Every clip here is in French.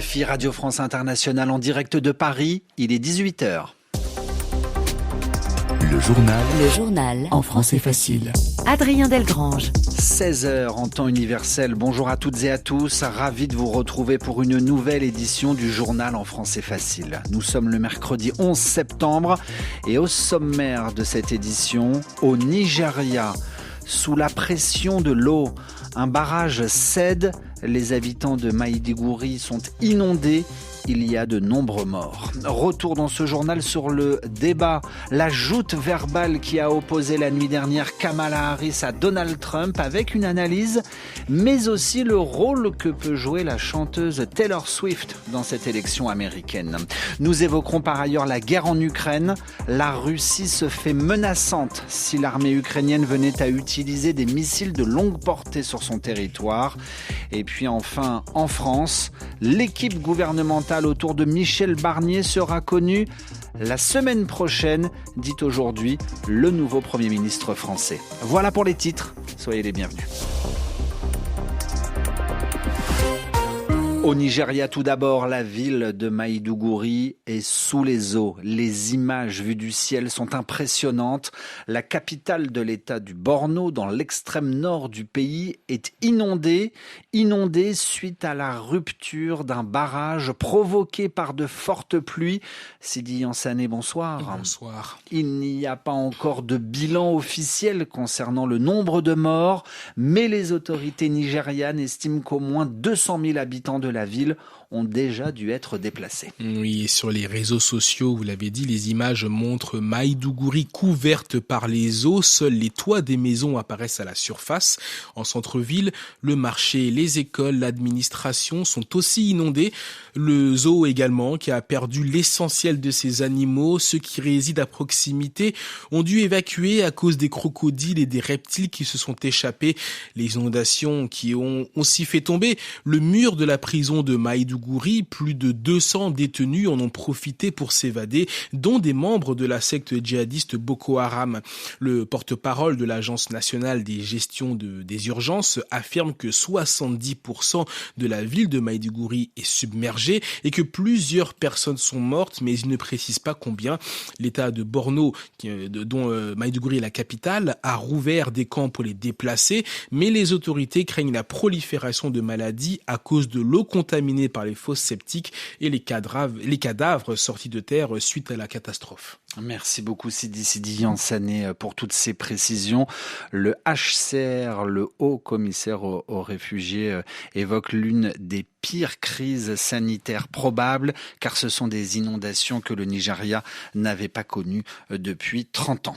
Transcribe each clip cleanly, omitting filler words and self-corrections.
RFI, Radio France Internationale en direct de Paris, il est 18h. Le journal en français facile. Adrien Delgrange. 16h en temps universel. Bonjour à toutes et à tous. Ravi de vous retrouver pour une nouvelle édition du journal en français facile. Nous sommes le mercredi 11 septembre et au sommaire de cette édition, au Nigeria, sous la pression de l'eau, un barrage cède. Les habitants de Maïdougouri sont inondés. Il y a de nombreux morts. Retour dans ce journal sur le débat, la joute verbale qui a opposé la nuit dernière Kamala Harris à Donald Trump avec une analyse, mais aussi le rôle que peut jouer la chanteuse Taylor Swift dans cette élection américaine. Nous évoquerons par ailleurs la guerre en Ukraine. La Russie se fait menaçante si l'armée ukrainienne venait à utiliser des missiles de longue portée sur son territoire. Et puis enfin, en France, l'équipe gouvernementale autour de Michel Barnier sera connue la semaine prochaine, dit aujourd'hui le nouveau Premier ministre français. Voilà pour les titres, soyez les bienvenus. Au Nigeria, tout d'abord, la ville de Maïdougouri est sous les eaux. Les images vues du ciel sont impressionnantes. La capitale de l'état du Borno, dans l'extrême nord du pays, est inondée suite à la rupture d'un barrage provoqué par de fortes pluies. Sidi Yansané, bonsoir. Bonsoir. Il n'y a pas encore de bilan officiel concernant le nombre de morts, mais les autorités nigérianes estiment qu'au moins 200 000 habitants de la ville ont déjà dû être déplacés. Oui, et sur les réseaux sociaux, vous l'avez dit, les images montrent Maïdougouri couverte par les eaux. Seuls les toits des maisons apparaissent à la surface. En centre-ville, le marché, les écoles, l'administration sont aussi inondés. Le zoo également, qui a perdu l'essentiel de ses animaux. Ceux qui résident à proximité ont dû évacuer à cause des crocodiles et des reptiles qui se sont échappés. Les inondations qui ont aussi fait tomber le mur de la prison de Maïdougouri. Plus de 200 détenus en ont profité pour s'évader, dont des membres de la secte djihadiste Boko Haram. Le porte-parole de l'Agence nationale des gestions des urgences affirme que 70% de la ville de Maïdougouri est submergée et que plusieurs personnes sont mortes, mais il ne précise pas combien. L'État de Borno, dont Maïdougouri est la capitale, a rouvert des camps pour les déplacer, mais les autorités craignent la prolifération de maladies à cause de l'eau contaminée par les fosses septiques et les cadavres sortis de terre suite à la catastrophe. Merci beaucoup Sidi Yansané pour toutes ces précisions. Le HCR, le Haut Commissaire aux réfugiés, évoque l'une des pires crises sanitaires probables, car ce sont des inondations que le Nigeria n'avait pas connues depuis 30 ans.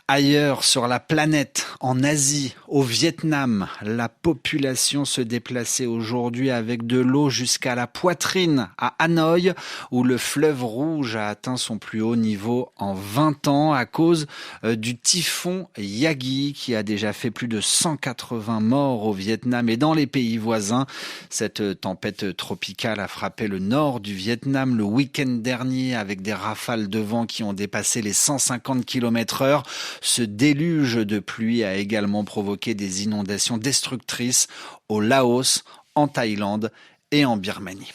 Ailleurs sur la planète, en Asie, au Vietnam, la population se déplaçait aujourd'hui avec de l'eau jusqu'à la poitrine à Hanoï, où le fleuve Rouge a atteint son plus haut niveau en 20 ans à cause du typhon Yagi qui a déjà fait plus de 180 morts au Vietnam et dans les pays voisins. Cette tempête tropicale a frappé le nord du Vietnam le week-end dernier avec des rafales de vent qui ont dépassé les 150 km/h. Ce déluge de pluie a également provoqué des inondations destructrices au Laos, en Thaïlande et en Birmanie.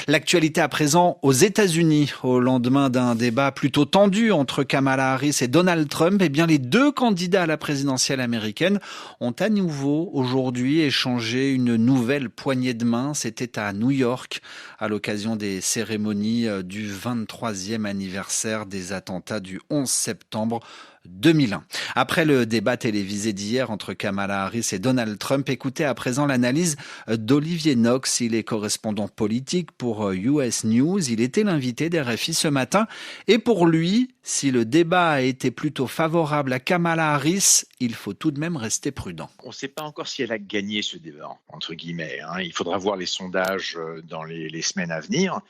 L'actualité à présent aux États-Unis. Au lendemain d'un débat plutôt tendu entre Kamala Harris et Donald Trump, eh bien les deux candidats à la présidentielle américaine ont à nouveau aujourd'hui échangé une nouvelle poignée de main. C'était à New York à l'occasion des cérémonies du 23e anniversaire des attentats du 11 septembre 2001. Après le débat télévisé d'hier entre Kamala Harris et Donald Trump, écoutez à présent l'analyse d'Olivier Knox. Il est correspondant politique pour US News. Il était l'invité d'RFI ce matin. Et pour lui, si le débat a été plutôt favorable à Kamala Harris, il faut tout de même rester prudent. On ne sait pas encore si elle a gagné ce débat, entre guillemets. Il faudra voir les sondages dans les semaines à venir.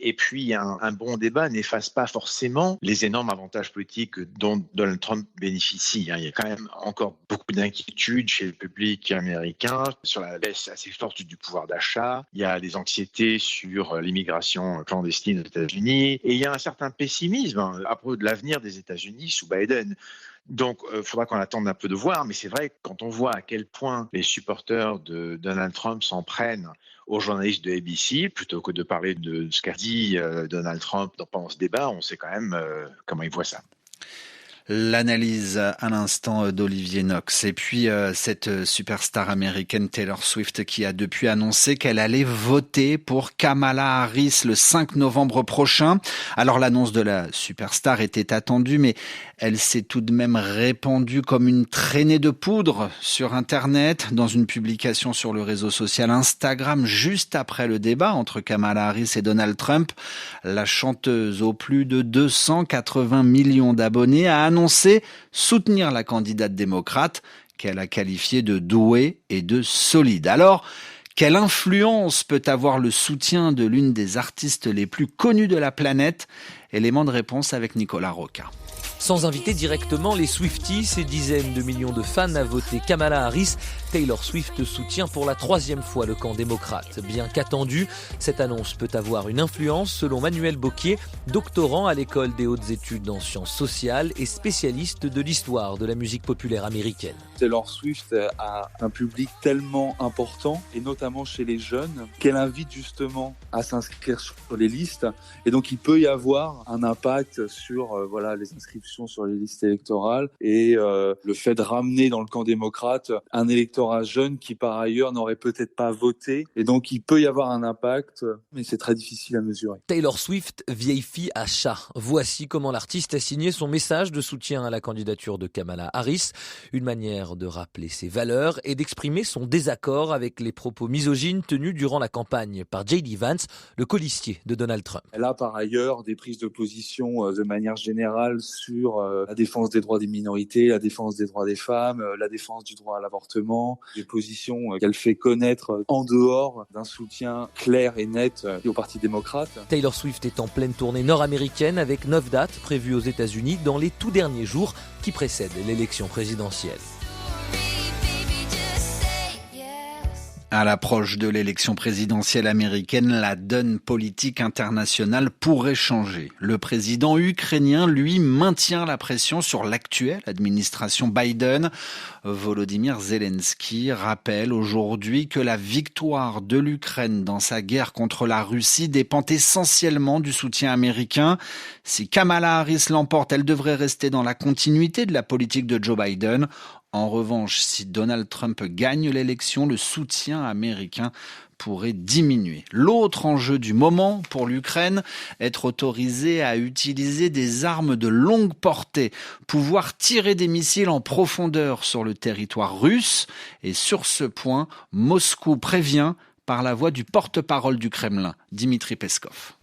Et puis, un bon débat n'efface pas forcément les énormes avantages politiques dont Donald Trump bénéficie. Il y a quand même encore beaucoup d'inquiétudes chez le public américain sur la baisse assez forte du pouvoir d'achat. Il y a des anxiétés sur l'immigration clandestine aux États-Unis. Et il y a un certain pessimisme à propos de l'avenir des États-Unis sous Biden. Donc, il faudra qu'on attende un peu de voir, mais c'est vrai que quand on voit à quel point les supporters de Donald Trump s'en prennent aux journalistes de ABC, plutôt que de parler de ce qu'a dit Donald Trump pendant ce débat. On sait quand même comment il voit ça. L'analyse à l'instant d'Olivier Knox. Et puis cette superstar américaine Taylor Swift qui a depuis annoncé qu'elle allait voter pour Kamala Harris le 5 novembre prochain. Alors l'annonce de la superstar était attendue, mais elle s'est tout de même répandue comme une traînée de poudre sur Internet dans une publication sur le réseau social Instagram juste après le débat entre Kamala Harris et Donald Trump. La chanteuse aux plus de 280 millions d'abonnés a annoncé soutenir la candidate démocrate qu'elle a qualifiée de douée et de solide. Alors, quelle influence peut avoir le soutien de l'une des artistes les plus connues de la planète ? Élément de réponse avec Nicolas Roca. Sans inviter directement les Swifties, ces dizaines de millions de fans à voter Kamala Harris, Taylor Swift soutient pour la 3e fois le camp démocrate. Bien qu'attendu, cette annonce peut avoir une influence selon Manuel Bocquier, doctorant à l'école des hautes études en sciences sociales et spécialiste de l'histoire de la musique populaire américaine. Taylor Swift a un public tellement important, et notamment chez les jeunes, qu'elle invite justement à s'inscrire sur les listes. Et donc il peut y avoir un impact sur les inscriptions sur les listes électorales et le fait de ramener dans le camp démocrate un électorat jeune qui par ailleurs n'aurait peut-être pas voté. Et donc il peut y avoir un impact, mais c'est très difficile à mesurer. Taylor Swift, vieille fille à chat. Voici comment l'artiste a signé son message de soutien à la candidature de Kamala Harris. Une manière de rappeler ses valeurs et d'exprimer son désaccord avec les propos misogynes tenus durant la campagne par J.D. Vance, le colistier de Donald Trump. Elle a par ailleurs des prises de position de manière générale sur la défense des droits des minorités, la défense des droits des femmes, la défense du droit à l'avortement, des positions qu'elle fait connaître en dehors d'un soutien clair et net au Parti démocrate. Taylor Swift est en pleine tournée nord-américaine avec 9 dates prévues aux États-Unis dans les tout derniers jours qui précèdent l'élection présidentielle. À l'approche de l'élection présidentielle américaine, la donne politique internationale pourrait changer. Le président ukrainien, lui, maintient la pression sur l'actuelle administration Biden. Volodymyr Zelensky rappelle aujourd'hui que la victoire de l'Ukraine dans sa guerre contre la Russie dépend essentiellement du soutien américain. Si Kamala Harris l'emporte, elle devrait rester dans la continuité de la politique de Joe Biden. En revanche, si Donald Trump gagne l'élection, le soutien américain pourrait diminuer. L'autre enjeu du moment pour l'Ukraine, être autorisé à utiliser des armes de longue portée, pouvoir tirer des missiles en profondeur sur le territoire russe. Et sur ce point, Moscou prévient par la voix du porte-parole du Kremlin, Dmitri Peskov.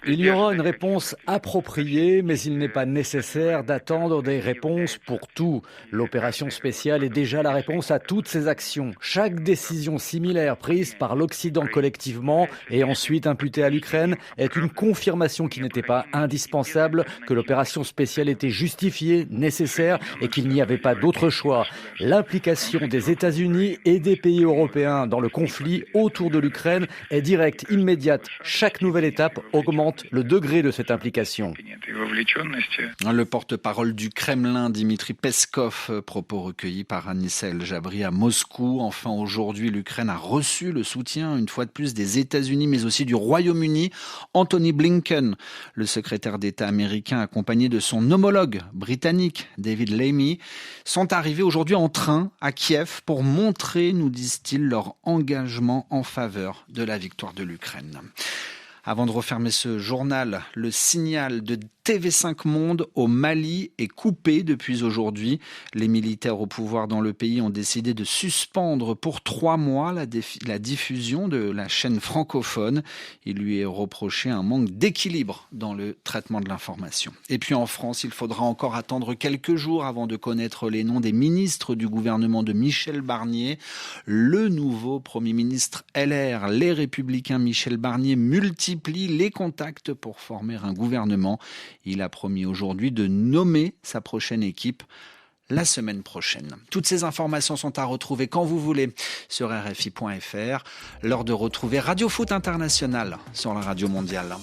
Il y aura une réponse appropriée, mais il n'est pas nécessaire d'attendre des réponses pour tout. L'opération spéciale est déjà la réponse à toutes ces actions. Chaque décision similaire prise par l'Occident collectivement et ensuite imputée à l'Ukraine est une confirmation qu'il n'était pas indispensable, que l'opération spéciale était justifiée, nécessaire et qu'il n'y avait pas d'autre choix. L'implication des États-Unis et des pays européens dans le conflit autour de l'Ukraine est directe, immédiate. Chaque nouvelle étape augmente le degré de cette implication. Le porte-parole du Kremlin, Dmitri Peskov, propos recueillis par Anissa El-Jabri à Moscou. Enfin, aujourd'hui, l'Ukraine a reçu le soutien, une fois de plus, des États-Unis, mais aussi du Royaume-Uni. Anthony Blinken, le secrétaire d'État américain, accompagné de son homologue britannique, David Lammy, sont arrivés aujourd'hui en train à Kiev pour montrer, nous disent-ils, leur engagement en faveur de la victoire de l'Ukraine. Avant de refermer ce journal, le signal de TV5 Monde au Mali est coupé depuis aujourd'hui. Les militaires au pouvoir dans le pays ont décidé de suspendre pour 3 mois la diffusion de la chaîne francophone. Il lui est reproché un manque d'équilibre dans le traitement de l'information. Et puis en France, il faudra encore attendre quelques jours avant de connaître les noms des ministres du gouvernement de Michel Barnier. Le nouveau Premier ministre LR, les Républicains Michel Barnier, multiplie les contacts pour former un gouvernement. Il a promis aujourd'hui de nommer sa prochaine équipe la semaine prochaine. Toutes ces informations sont à retrouver quand vous voulez sur RFI.fr. L'heure de retrouver Radio Foot International sur la Radio Mondiale.